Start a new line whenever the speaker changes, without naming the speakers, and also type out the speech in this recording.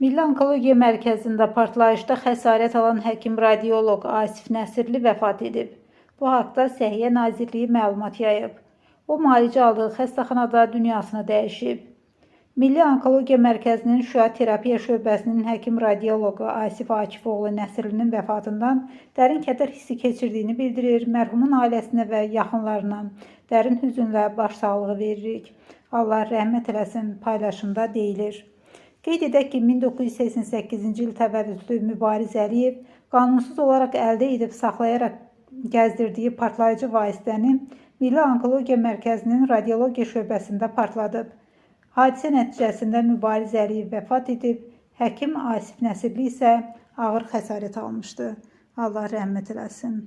Milli Onkologiya Mərkəzində partlayışda xəsarət alan həkim radioloq Asif Nəsirli vəfat edib. Bu haqda Səhiyyə Nazirliyi məlumat yayıb. O, müalicə aldığı xəstəxanada dünyasını dəyişib. Milli Onkologiya Mərkəzinin Şüa Terapiya şöbəsinin həkim radioloqu Asif Akifoğlu Nəsirlinin vəfatından dərin kədər hissi keçirdiyini bildirir. Mərhumun ailəsinə və yaxınlarına dərin hüzünlə başsağlığı veririk. Allah rəhmət eləsin paylaşımda deyilir. Qeyd edək ki, 1988-ci il təvəllüdlü Mübariz Əliyev qanunsuz olaraq əldə edib saxlayaraq gəzdirdiyi partlayıcı vasitəni Milli Onkologiya Mərkəzinin radiologiya şöbəsində partladıb. Hadisə nəticəsində Mübariz Əliyev vəfat edib, həkim Asif Nəsirli isə ağır xəsarət almışdı. Allah rəhmət eləsin.